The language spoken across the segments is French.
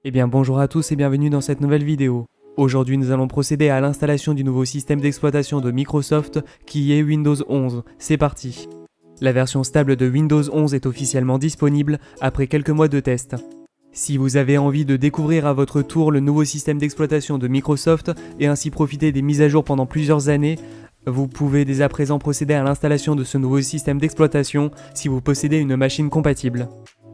Eh bien bonjour à tous et bienvenue dans cette nouvelle vidéo. Aujourd'hui nous allons procéder à l'installation du nouveau système d'exploitation de Microsoft qui est Windows 11. C'est parti. La version stable de Windows 11 est officiellement disponible après quelques mois de test. Si vous avez envie de découvrir à votre tour le nouveau système d'exploitation de Microsoft et ainsi profiter des mises à jour pendant plusieurs années, vous pouvez dès à présent procéder à l'installation de ce nouveau système d'exploitation si vous possédez une machine compatible.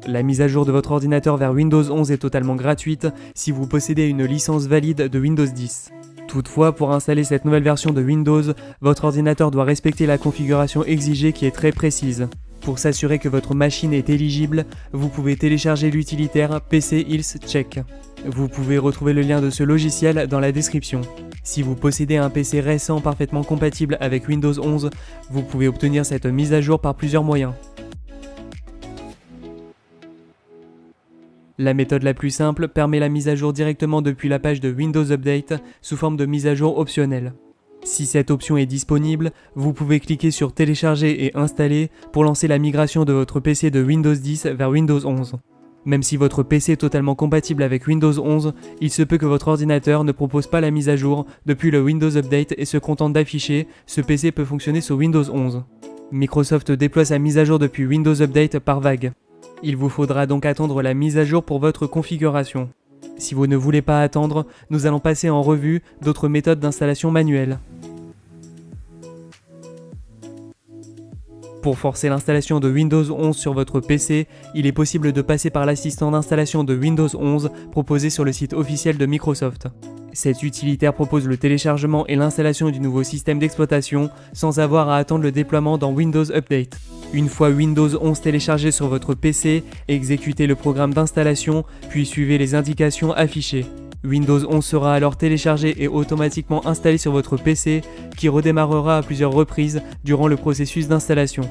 La mise à jour de votre ordinateur vers Windows 11 est totalement gratuite si vous possédez une licence valide de Windows 10. Toutefois, pour installer cette nouvelle version de Windows, votre ordinateur doit respecter la configuration exigée qui est très précise. Pour s'assurer que votre machine est éligible, vous pouvez télécharger l'utilitaire PC Health Check. Vous pouvez retrouver le lien de ce logiciel dans la description. Si vous possédez un PC récent parfaitement compatible avec Windows 11, vous pouvez obtenir cette mise à jour par plusieurs moyens. La méthode la plus simple permet la mise à jour directement depuis la page de Windows Update sous forme de mise à jour optionnelle. Si cette option est disponible, vous pouvez cliquer sur Télécharger et Installer pour lancer la migration de votre PC de Windows 10 vers Windows 11. Même si votre PC est totalement compatible avec Windows 11, il se peut que votre ordinateur ne propose pas la mise à jour depuis le Windows Update et se contente d'afficher « Ce PC peut fonctionner sur Windows 11 ». Microsoft déploie sa mise à jour depuis Windows Update par vague. Il vous faudra donc attendre la mise à jour pour votre configuration. Si vous ne voulez pas attendre, nous allons passer en revue d'autres méthodes d'installation manuelle. Pour forcer l'installation de Windows 11 sur votre PC, il est possible de passer par l'assistant d'installation de Windows 11 proposé sur le site officiel de Microsoft. Cet utilitaire propose le téléchargement et l'installation du nouveau système d'exploitation sans avoir à attendre le déploiement dans Windows Update. Une fois Windows 11 téléchargé sur votre PC, exécutez le programme d'installation, puis suivez les indications affichées. Windows 11 sera alors téléchargé et automatiquement installé sur votre PC, qui redémarrera à plusieurs reprises durant le processus d'installation.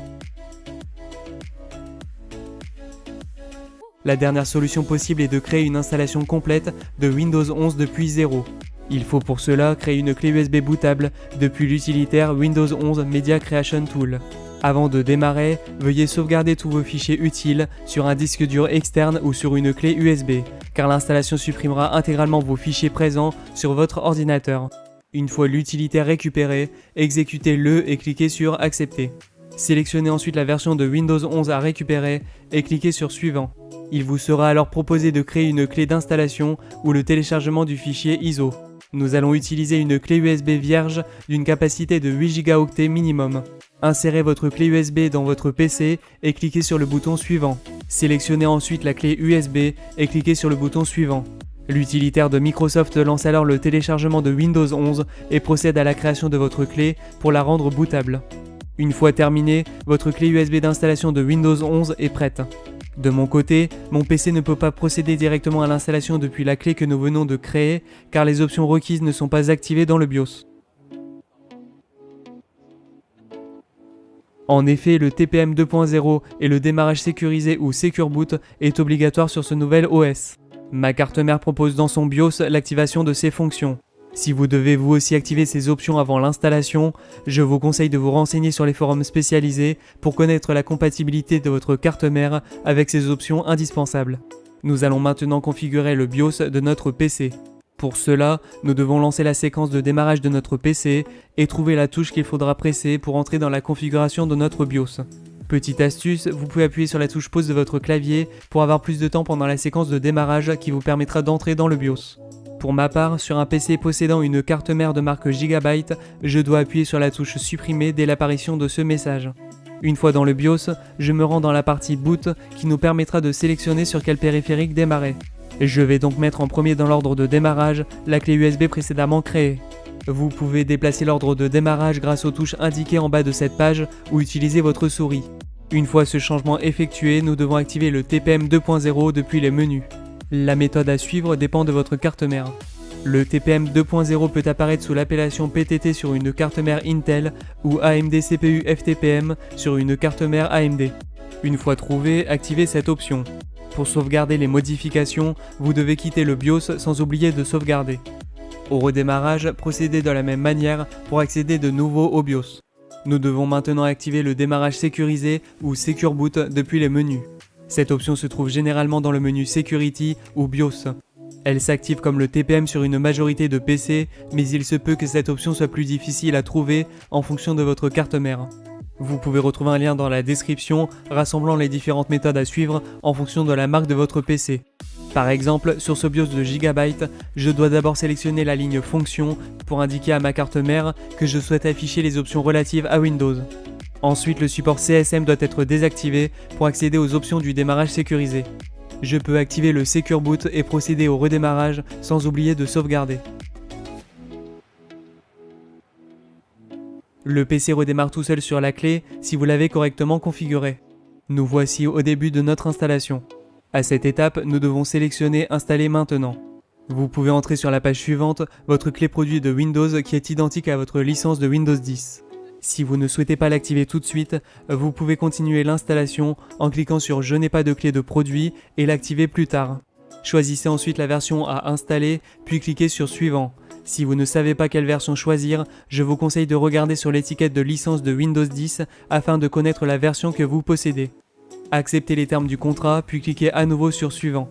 La dernière solution possible est de créer une installation complète de Windows 11 depuis zéro. Il faut pour cela créer une clé USB bootable depuis l'utilitaire Windows 11 Media Creation Tool. Avant de démarrer, veuillez sauvegarder tous vos fichiers utiles sur un disque dur externe ou sur une clé USB, car l'installation supprimera intégralement vos fichiers présents sur votre ordinateur. Une fois l'utilitaire récupéré, exécutez-le et cliquez sur Accepter. Sélectionnez ensuite la version de Windows 11 à récupérer et cliquez sur Suivant. Il vous sera alors proposé de créer une clé d'installation ou le téléchargement du fichier ISO. Nous allons utiliser une clé USB vierge d'une capacité de 8 Go minimum. Insérez votre clé USB dans votre PC et cliquez sur le bouton suivant. Sélectionnez ensuite la clé USB et cliquez sur le bouton suivant. L'utilitaire de Microsoft lance alors le téléchargement de Windows 11 et procède à la création de votre clé pour la rendre bootable. Une fois terminée, votre clé USB d'installation de Windows 11 est prête. De mon côté, mon PC ne peut pas procéder directement à l'installation depuis la clé que nous venons de créer car les options requises ne sont pas activées dans le BIOS. En effet, le TPM 2.0 et le démarrage sécurisé ou Secure Boot est obligatoire sur ce nouvel OS. Ma carte mère propose dans son BIOS l'activation de ces fonctions. Si vous devez vous aussi activer ces options avant l'installation, je vous conseille de vous renseigner sur les forums spécialisés pour connaître la compatibilité de votre carte mère avec ces options indispensables. Nous allons maintenant configurer le BIOS de notre PC. Pour cela, nous devons lancer la séquence de démarrage de notre PC et trouver la touche qu'il faudra presser pour entrer dans la configuration de notre BIOS. Petite astuce, vous pouvez appuyer sur la touche pause de votre clavier pour avoir plus de temps pendant la séquence de démarrage qui vous permettra d'entrer dans le BIOS. Pour ma part, sur un PC possédant une carte mère de marque Gigabyte, je dois appuyer sur la touche supprimer dès l'apparition de ce message. Une fois dans le BIOS, je me rends dans la partie Boot qui nous permettra de sélectionner sur quel périphérique démarrer. Je vais donc mettre en premier dans l'ordre de démarrage la clé USB précédemment créée. Vous pouvez déplacer l'ordre de démarrage grâce aux touches indiquées en bas de cette page ou utiliser votre souris. Une fois ce changement effectué, nous devons activer le TPM 2.0 depuis les menus. La méthode à suivre dépend de votre carte mère. Le TPM 2.0 peut apparaître sous l'appellation PTT sur une carte mère Intel ou AMD CPU FTPM sur une carte mère AMD. Une fois trouvé, activez cette option. Pour sauvegarder les modifications, vous devez quitter le BIOS sans oublier de sauvegarder. Au redémarrage, procédez de la même manière pour accéder de nouveau au BIOS. Nous devons maintenant activer le démarrage sécurisé ou Secure Boot depuis les menus. Cette option se trouve généralement dans le menu Security ou BIOS. Elle s'active comme le TPM sur une majorité de PC, mais il se peut que cette option soit plus difficile à trouver en fonction de votre carte mère. Vous pouvez retrouver un lien dans la description rassemblant les différentes méthodes à suivre en fonction de la marque de votre PC. Par exemple, sur ce BIOS de Gigabyte, je dois d'abord sélectionner la ligne Fonction pour indiquer à ma carte mère que je souhaite afficher les options relatives à Windows. Ensuite, le support CSM doit être désactivé pour accéder aux options du démarrage sécurisé. Je peux activer le Secure Boot et procéder au redémarrage sans oublier de sauvegarder. Le PC redémarre tout seul sur la clé si vous l'avez correctement configuré. Nous voici au début de notre installation. À cette étape, nous devons sélectionner Installer maintenant. Vous pouvez entrer sur la page suivante votre clé produit de Windows qui est identique à votre licence de Windows 10. Si vous ne souhaitez pas l'activer tout de suite, vous pouvez continuer l'installation en cliquant sur Je n'ai pas de clé de produit et l'activer plus tard. Choisissez ensuite la version à installer, puis cliquez sur Suivant. Si vous ne savez pas quelle version choisir, je vous conseille de regarder sur l'étiquette de licence de Windows 10 afin de connaître la version que vous possédez. Acceptez les termes du contrat, puis cliquez à nouveau sur Suivant.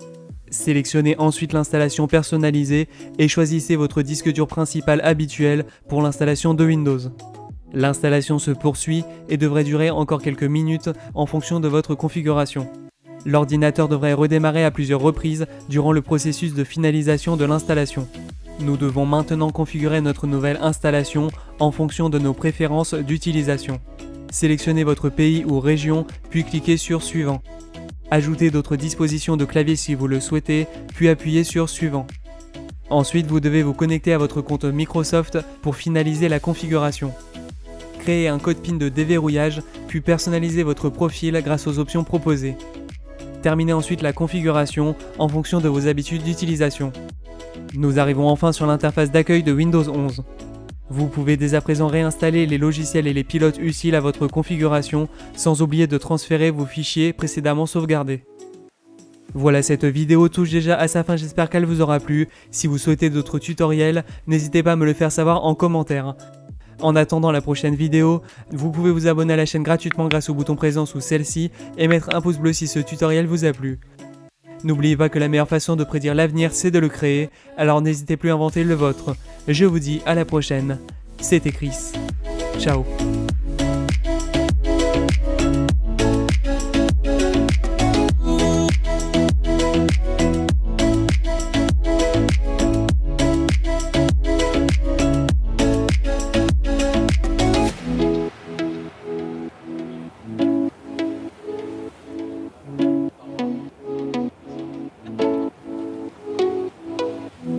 Sélectionnez ensuite l'installation personnalisée et choisissez votre disque dur principal habituel pour l'installation de Windows. L'installation se poursuit et devrait durer encore quelques minutes en fonction de votre configuration. L'ordinateur devrait redémarrer à plusieurs reprises durant le processus de finalisation de l'installation. Nous devons maintenant configurer notre nouvelle installation en fonction de nos préférences d'utilisation. Sélectionnez votre pays ou région, puis cliquez sur Suivant. Ajoutez d'autres dispositions de clavier si vous le souhaitez, puis appuyez sur Suivant. Ensuite, vous devez vous connecter à votre compte Microsoft pour finaliser la configuration. Créez un code PIN de déverrouillage, puis personnalisez votre profil grâce aux options proposées. Terminez ensuite la configuration en fonction de vos habitudes d'utilisation. Nous arrivons enfin sur l'interface d'accueil de Windows 11. Vous pouvez dès à présent réinstaller les logiciels et les pilotes utiles à votre configuration sans oublier de transférer vos fichiers précédemment sauvegardés. Voilà, cette vidéo touche déjà à sa fin, j'espère qu'elle vous aura plu. Si vous souhaitez d'autres tutoriels, n'hésitez pas à me le faire savoir en commentaire. En attendant la prochaine vidéo, vous pouvez vous abonner à la chaîne gratuitement grâce au bouton présent sous celle-ci et mettre un pouce bleu si ce tutoriel vous a plu. N'oubliez pas que la meilleure façon de prédire l'avenir, c'est de le créer, alors n'hésitez plus à inventer le vôtre. Je vous dis à la prochaine, c'était Chris. Ciao.